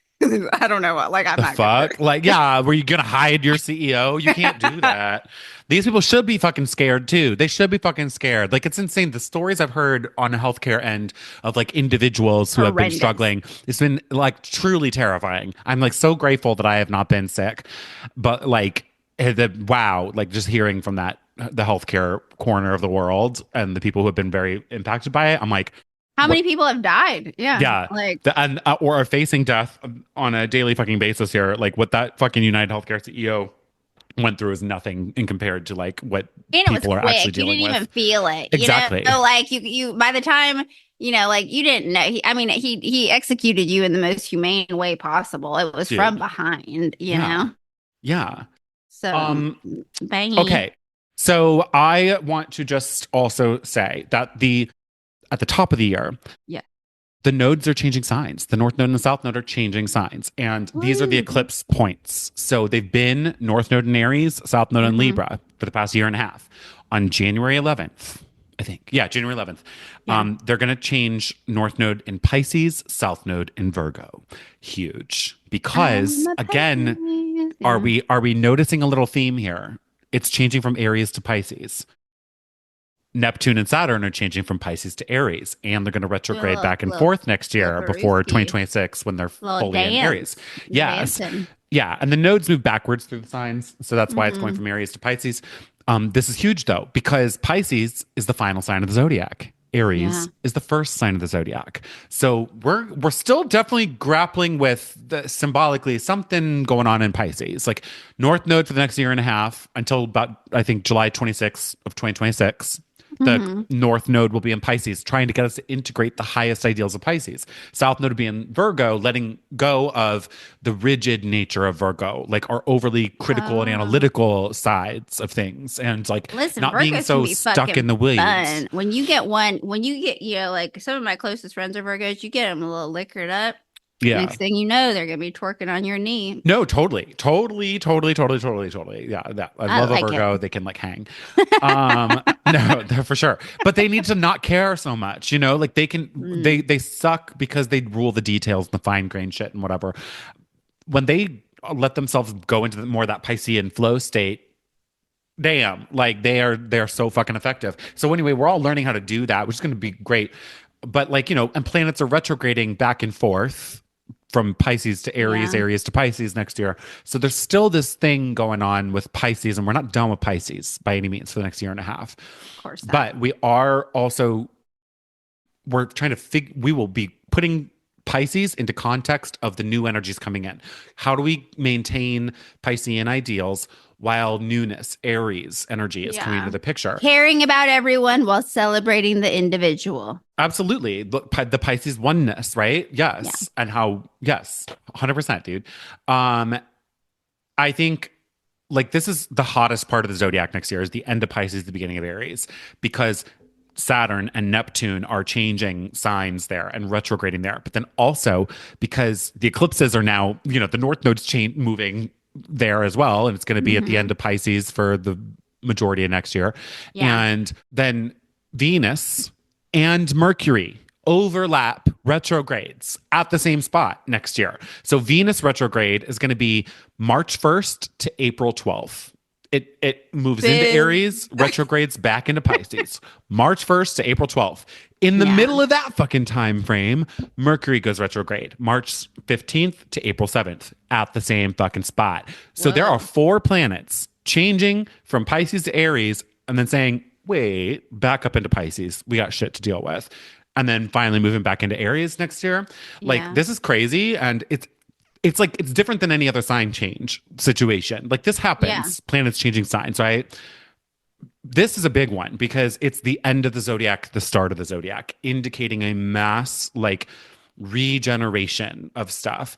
I don't know what. Like, I'm The not fuck? Like, yeah, were you gonna hide your CEO? You can't do that. These people should be fucking scared too. They should be fucking scared. Like, it's insane. The stories I've heard on a healthcare end of like individuals who have been Horrendous. struggling, it's been like truly terrifying. I'm like so grateful that I have not been sick, but like, wow, like just hearing from the healthcare corner of the world and the people who have been very impacted by it, I'm like, How many people have died? Yeah. yeah, Like, or are facing death on a daily fucking basis here. Like what that fucking United Healthcare CEO went through is nothing in compared to like what And it was people are actually quick. You dealing didn't even with. feel it. Exactly. Like you by the time, like you didn't know. He executed you in the most humane way possible. It was from Dude. behind, Yeah. Yeah. So Um, bangy. okay. So I want to just also say that the at the top of the year, Yeah. the nodes are changing signs. The North Node and the South Node are changing signs. And these are the Woo. eclipse points. So they've been North Node in Aries, South Node in Hmm. Libra for the past year and a half. On January 11th, I think. Yeah, January 11th. Yeah. They're going to change North Node in Pisces, South Node in Virgo. Huge. I'm Because a again, Pisces. are Yeah. we noticing a little theme here? It's changing from Aries to Pisces. Neptune and Saturn are changing from Pisces to Aries, and they're going to retrograde back and forth next Little year before Peruski. 2026 when they're Little fully in Aries. dance. They're Yes. dancing. Yeah. And the nodes move backwards through the signs. So that's why it's going Hmm. from Aries to Pisces. This is huge, though, because Pisces is the final sign of the zodiac. Yeah. Aries is the first sign of the zodiac. So we're still definitely grappling with symbolically something going on in Pisces. Like North Node for the next year and a half until about I think July 26th of 2026. The Hmm. North Node will be in Pisces, trying to get us to integrate the highest ideals of Pisces. South Node will be in Virgo, letting go of the rigid nature of Virgo, like our overly critical and Oh. analytical sides of things, and like Listen, not being Virgos can so be stuck in fucking the weeds. fun. When you get, like some of my closest friends are Virgos, you get them a little liquored up. Yeah. Next thing you know, they're gonna be twerking on your knee. No, totally, totally, totally, totally, totally, totally. Yeah, I I love a like it. Virgo. They can like hang. No, they're for sure. But they need to not care so much, like they can Mm. they suck because they rule the details, the fine grain shit and whatever. When they let themselves go into more of that Piscean flow state, damn, like they're so fucking effective. So anyway, we're all learning how to do that, which is going to be great. But like, and planets are retrograding back and forth from Pisces to Aries, Yeah, Aries to Pisces next year. So there's still this thing going on with Pisces, and we're not done with Pisces by any means for the next year and a half. of course not. But we are also we're trying to we will be putting Pisces into context of the new energies coming in. How do we maintain Piscean ideals while newness, Aries energy is coming Yeah. into the picture? Caring about everyone while celebrating the individual. Absolutely. The Pisces oneness, right? Yeah. Yes. And how, yes, 100%, dude. I think like this is the hottest part of the zodiac next year is the end of Pisces, the beginning of Aries, because Saturn and Neptune are changing signs there and retrograding there. But then also because the eclipses are now, the North Node's moving there as well. And it's going to be at the Mhm. end of Pisces for the majority of next year. Yeah. And then Venus and Mercury overlap retrogrades at the same spot next year. So Venus retrograde is going to be March 1st to April 12th. It moves into Boo. Aries, retrogrades back into Pisces. March 1st to April 12th. In the Yeah. middle of that fucking time frame, Mercury goes retrograde, March 15th to April 7th at the same fucking spot. So there Whoa. are 4 planets changing from Pisces to Aries and then saying, wait, back up into Pisces. We got shit to deal with. And then finally moving back into Aries next year. Like Yeah. this is crazy. And it's like it's different than any other sign change situation. Like this happens, Yeah. planets changing signs, right? This is a big one because it's the end of the zodiac, the start of the zodiac, indicating a mass like regeneration of stuff.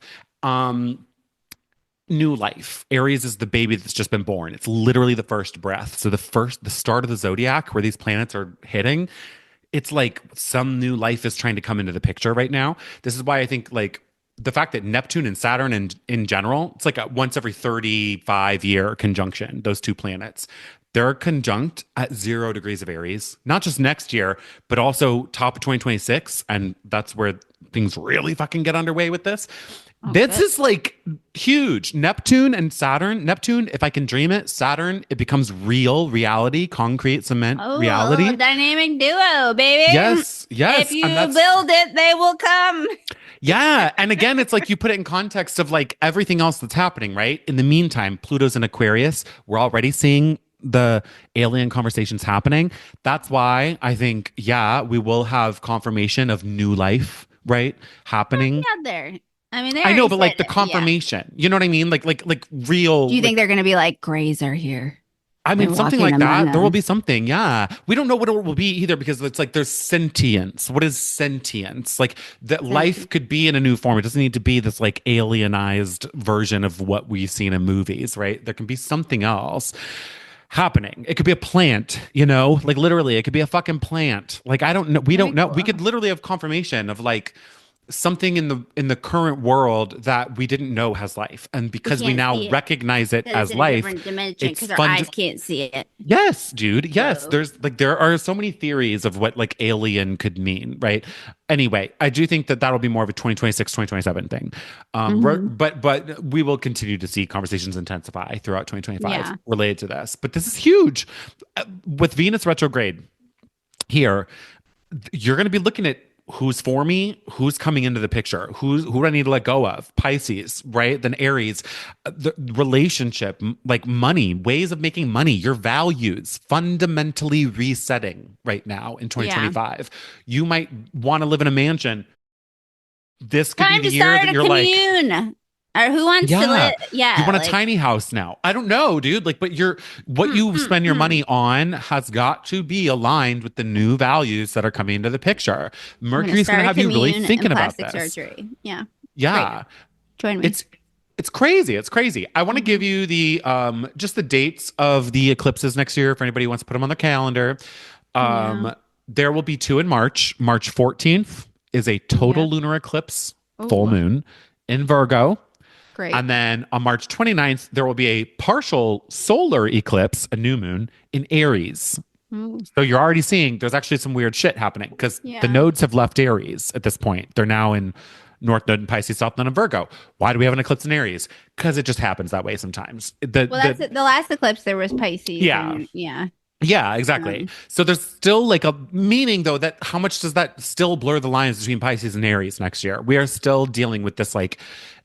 New life. Aries is the baby that's just been born. It's literally the first breath. So the start of the zodiac where these planets are hitting, it's like some new life is trying to come into the picture right now. This is why I think like the fact that Neptune and Saturn and in general, it's like a once every 35-year conjunction, those two planets. They're conjunct at 0 degrees of Aries, not just next year, but also top of 2026. And that's where things really fucking get underway with this. This good. is like huge. Neptune and Saturn. Neptune, if I can dream it. Saturn, it becomes real, reality, concrete, cement, reality. Dynamic duo, baby. Yes, yes. If you and that's- build it, they will come. Yeah. And again, it's like you put it in context of like everything else that's happening, right? In the meantime, Pluto's in Aquarius. We're already seeing the alien conversations happening. That's why I think, we will have confirmation of new life, right? Happening. Out there. I mean, they I know, already but said like the it. Yeah. confirmation, you know what I mean? Like real. Do you Like, think they're going to be like, Grays are here? I They're mean, something walking like among that. There will be us. something. Yeah, we don't know what it will be either because it's like there's sentience. What is sentience? Like that life Sentient. could be in a new form. It doesn't need to be this like alienized version of what we've seen in movies, right? There can be something else happening. It could be a plant, like literally, it could be a fucking plant. Like I don't know. We That'd don't be know. We cool. could literally have confirmation of like something in the current world that we didn't know has life, and We because we can't now see it recognize it because it's as in a life, different dimension it's because our fun. eyes can't see it. Yes, dude. Yes. Whoa. There are so many theories of what like alien could mean, right? Anyway, I do think that that'll be more of a 2026, 2027 thing. Hmm. But we will continue to see conversations intensify throughout 2025 Yeah. related to this. But this is huge. With Venus retrograde here, you're going to be looking at who's for me, who's coming into the picture, who do I need to let go of? Pisces, right? Then Aries, the relationship, like money, ways of making money, your values, fundamentally resetting right now in Yeah. 2025. You might want to live in a mansion. This could be Time the to year start that a you're like, commune. Or who wants to yeah. live? You Yeah. want a Like, tiny house now. I don't know, dude. Like, but what mm, you mm, spend your mm. money on has got to be aligned with the new values that are coming into the picture. I'm going to Mercury's going to start a have you really commune in thinking about plastic this. surgery. Yeah. Great. Yeah. Join me. It's crazy. It's crazy. I want to give Hmm. you the just the dates of the eclipses next year if anybody wants to put them on their calendar. Yeah. There will be two in March. March 14th is a total Yep. lunar eclipse, full Oh, moon in Virgo. great. And then on March 29th, there will be a partial solar eclipse, a new moon in Aries. Mm. So you're already seeing there's actually some weird shit happening because the Yeah. nodes have left Aries at this point. They're now in North Node in Pisces, South Node in Virgo. Why do we have an eclipse in Aries? Because it just happens that way sometimes. Well, that's it. The last eclipse there was Pisces, Yeah. and yeah. Yeah, exactly. So there's still like a meaning though that how much does that still blur the lines between Pisces and Aries next year? We are still dealing with this like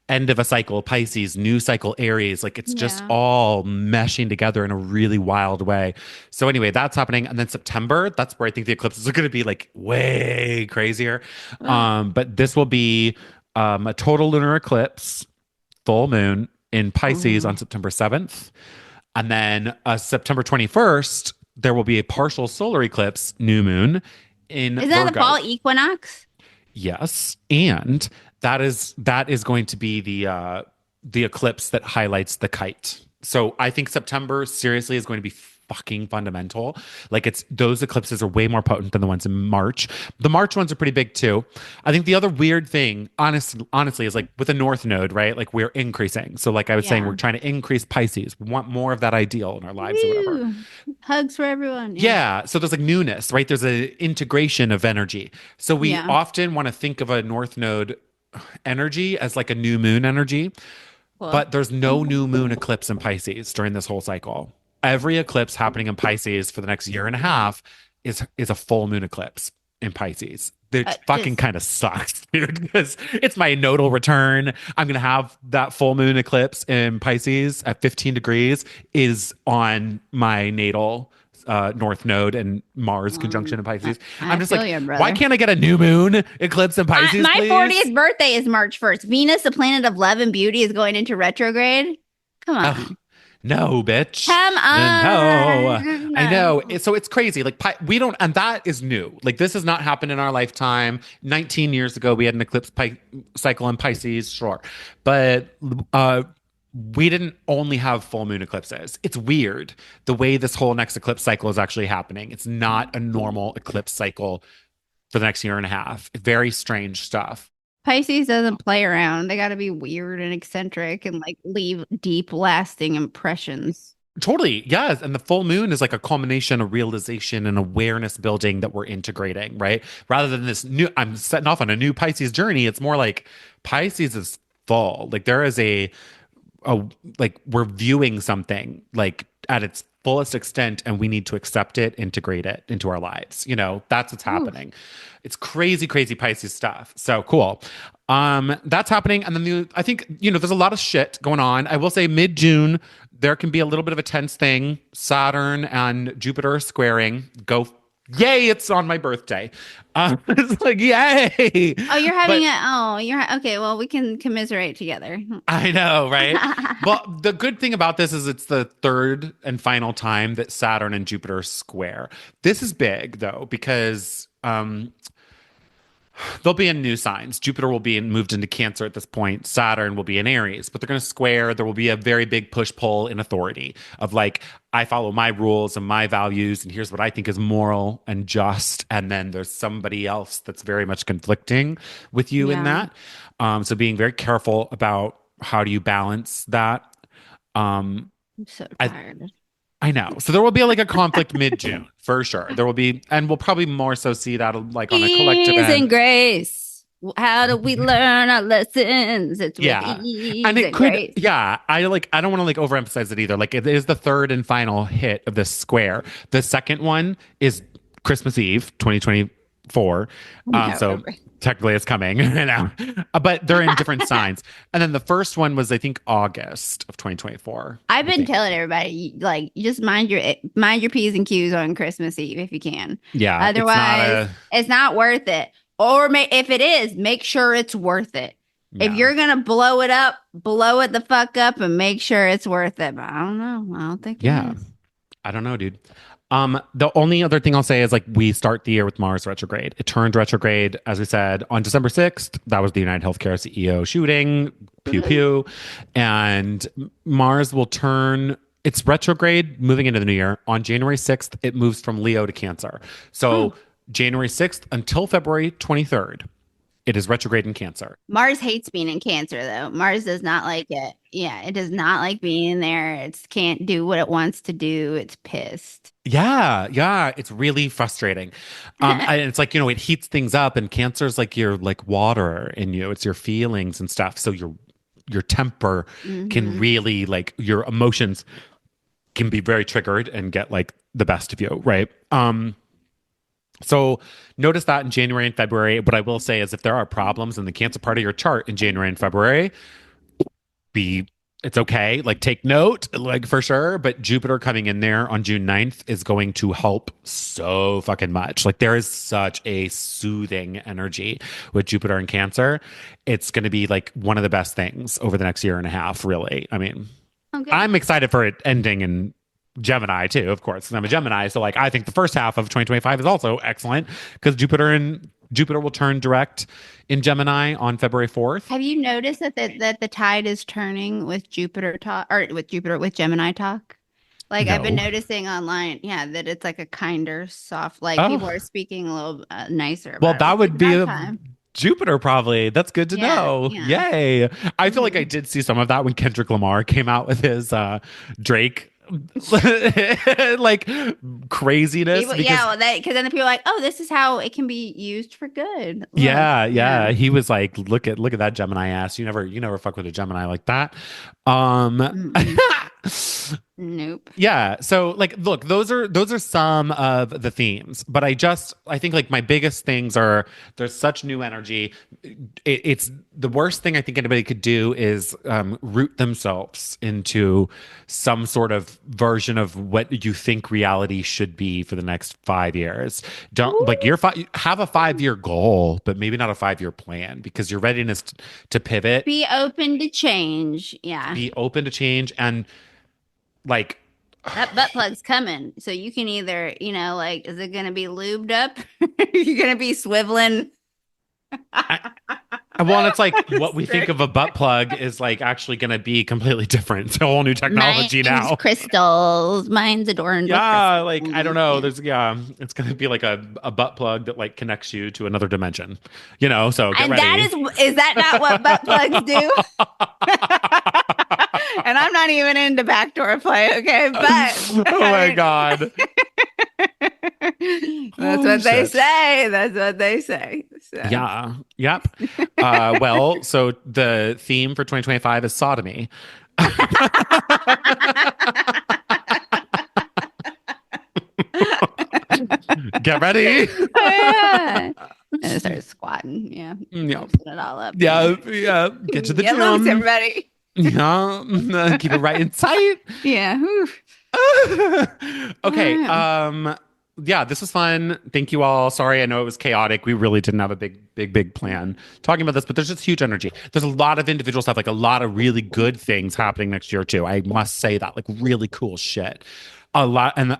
end of a cycle, Pisces, new cycle, Aries. Like it's just Yeah. all meshing together in a really wild way. So anyway, that's happening. And then September, that's where I think the eclipses are going to be like way crazier. Ugh. But this will be a total lunar eclipse, full moon in Pisces Mhm. on September 7th. And then September 21st, there will be a partial solar eclipse, new moon in Isn't that the Virgo. fall equinox? Yes, and that is going to be the eclipse that highlights the kite. So I think September seriously is going to be fucking fundamental. Like it's those eclipses are way more potent than the ones in March. The March ones are pretty big too. I think the other weird thing, honestly, is like with the North Node, right? Like we're increasing. So like I was saying, Yeah. we're trying to increase Pisces. We want more of that ideal in our lives or whatever. Woo. Hugs for everyone. Yeah. So there's like newness, right? There's an integration of energy. So we Yeah. often want to think of a North Node energy as like a new moon energy, Cool. but there's no new moon eclipse in Pisces during this whole cycle. Every eclipse happening in Pisces for the next year and a half is a full moon eclipse in Pisces. It fucking Just kind of sucks, dude, because it's my nodal return. I'm gonna have that full moon eclipse in Pisces at 15 degrees is on my natal North Node and Mars conjunction in Pisces. I I'm just feel like, you, brother. why can't I get a new moon eclipse in Pisces, my please? 40th birthday is March 1st. Venus, the planet of love and beauty, is going into retrograde. Come on. Ugh, no, bitch. Come No, on. I know. So it's crazy. Like we don't, and that is new. Like this has not happened in our lifetime. 19 years ago, we had an eclipse cycle in Pisces, sure, but we didn't only have full moon eclipses. It's weird the way this whole next eclipse cycle is actually happening. It's not a normal eclipse cycle for the next year and a half. Very strange stuff. Pisces doesn't play around. They got to be weird and eccentric and like leave deep, lasting impressions. Totally. Yes. And the full moon is like a culmination, a realization, and awareness building that we're integrating, right? Rather than this new, I'm setting off on a new Pisces journey. It's more like Pisces is full. Like there is like we're viewing something like at its fullest extent and we need to accept it, integrate it into our lives. That's what's happening. It's crazy, crazy Pisces stuff. So cool. That's happening. And then I think, there's a lot of shit going on. I will say mid-June, there can be a little bit of a tense thing. Saturn and Jupiter are squaring. Go Yay, it's on my birthday. It's like, yay. Oh, you're having But okay. Well, we can commiserate together. I know, right? Well, the good thing about this is it's the third and final time that Saturn and Jupiter square. This is big though, because they'll be in new signs. Jupiter will be moved into Cancer at this point. Saturn will be in Aries, but they're going to square. There will be a very big push pull in authority of like, I follow my rules and my values, and here's what I think is moral and just. And then there's somebody else that's very much conflicting with you in Yeah. that. So being very careful about how do you balance that. I'm so I, tired. I know. So there will be like a conflict mid-June for sure. There will be, and we'll probably more so see that like on a collective Ease and end. grace. How do we learn our lessons? It's with Yeah. ease And it and could, grace. yeah. I don't want to like overemphasize it either. Like it is the third and final hit of this square. The second one is Christmas Eve, 2024. Yeah, So remember. technically it's coming, but they're in different signs. And then the first one was, I think, August of 2024. I've I been think. telling everybody, like, you just mind your P's and Q's on Christmas Eve if you can. Yeah. Otherwise, it's not worth it. Or if it is, make sure it's worth it. If Yeah. you're gonna blow it up, blow it the fuck up and make sure it's worth it. But I don't know. I don't think it Yeah. is. I don't know, dude. The only other thing I'll say is like we start the year with Mars retrograde. It turned retrograde, as we said, on December 6th. That was the United Healthcare CEO shooting. Pew pew. And Mars will turn it's retrograde moving into the new year. On January 6th, it moves from Leo to Cancer. So January 6th until February 23rd, it is retrograde in Cancer. Mars hates being in Cancer, though. Mars does not like it. Yeah, it does not like being in there. It can't do what it wants to do. It's pissed. Yeah, it's really frustrating. And it's like, it heats things up, and Cancer's like your like water in you. It's your feelings and stuff. So your temper can really like your emotions can be very triggered and get like the best of you, right? So notice that in January and February. What I will say is if there are problems in the Cancer part of your chart in January and February, it's okay. Like take note, like for sure. But Jupiter coming in there on June 9th is going to help so fucking much. Like there is such a soothing energy with Jupiter and Cancer. It's going to be like one of the best things over the next year and a half, really. I mean, Okay. I'm excited for it ending in Gemini too, of course, because I'm a Gemini. So like I think the first half of 2025 is also excellent because Jupiter will turn direct in Gemini on February 4th. Have you noticed that the tide is turning with Jupiter talk or with Gemini talk? Like I've been No. noticing online, yeah, that it's like a kinder, soft, like Oh. people are speaking a little nicer. Well, about it. that would be About time. Jupiter probably. That's good to Yeah, know. yeah. Yay. I feel like I did see some of that when Kendrick Lamar came out with his Drake like craziness. People, Because yeah, well, because then the people are like, oh, this is how it can be used for good. Look, yeah. He was like, look at that Gemini ass. You never fuck with a Gemini like that. Nope. Yeah. So like, look, those are some of the themes, but I think like my biggest things are there's such new energy. It's the worst thing I think anybody could do is root themselves into some sort of version of what you think reality should be for the next 5 years. Don't like have a 5-year goal, but maybe not a 5-year plan because your readiness to pivot, Be open to change. Yeah. be open to change and like That butt plug's coming. So you can either, like, is it going to be lubed up? You're going to be swiveling. well, it's like what we think of a butt plug is like actually going to be completely different. It's a whole new technology Mine's now. crystals. Mine's adorned. with Yeah, crystals. like I don't know. There's it's going to be like a butt plug that like connects you to another dimension. So get And ready. that is that not what butt plugs do? And I'm not even into backdoor play, okay? But oh my god. That's what they say. That's what they say. So. Yeah. Yep. Well, so the theme for 2025 is sodomy. Get ready. Yeah. And start squatting. Yeah. Yeah. Put it all up. Yeah. Get to the Get loose, gym. everybody. Keep it right in sight. Yeah. Whew. Okay. Yeah. yeah, this was fun. Thank you all. Sorry, I know it was chaotic. We really didn't have a big plan talking about this, but there's just huge energy. There's a lot of individual stuff, like a lot of really good things happening next year too. I must say that, like really cool shit. A lot, and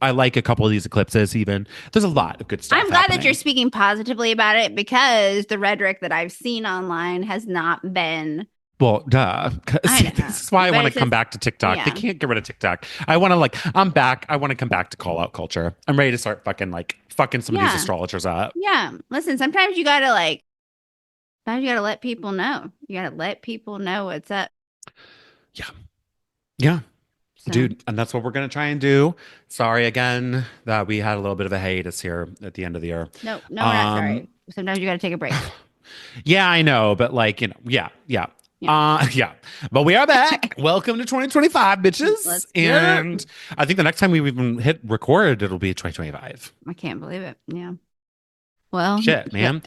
I like a couple of these eclipses. Even there's a lot of good stuff. I'm glad happening. that you're speaking positively about it, because the rhetoric that I've seen online has not been. Well, duh. This is why I want to come back to TikTok. Yeah. They can't get rid of TikTok. I want to I'm back. I want to come back to call out culture. I'm ready to start fucking some of these astrologers up. Yeah. Listen, sometimes you gotta let people know. You gotta let people know what's up. Yeah. Yeah. So. Dude, and that's what we're going to try and do. Sorry again that we had a little bit of a hiatus here at the end of the year. No, we're not sorry. Sometimes you got to take a break. Yeah, I know, but yeah. But we are back. Welcome to 2025, bitches. And I think the next time we even hit record, it'll be 2025. I can't believe it. Yeah. Well, shit, man.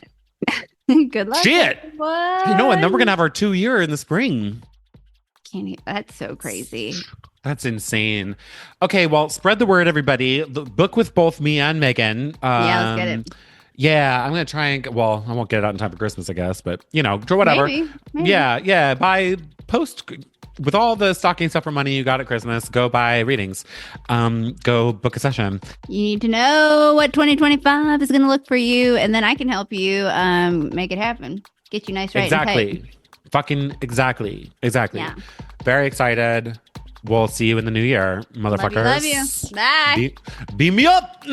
Good luck. Shit. What? And then we're going to have our 2-year in the spring. That's so crazy. That's insane. Okay, well, spread the word, everybody. The book with both me and Megan. Yeah, let's get it. Yeah, I'm going to try and I won't get it out in time for Christmas, I guess, but whatever. Maybe. Yeah. Buy post with all the stocking stuff for money you got at Christmas. Go buy readings. Go book a session. You need to know what 2025 is going to look for you, and then I can help you make it happen. Get you nice, right? Exactly. Fucking exactly. Yeah. Very excited. We'll see you in the new year, motherfuckers. Love you. Bye. Beam me up.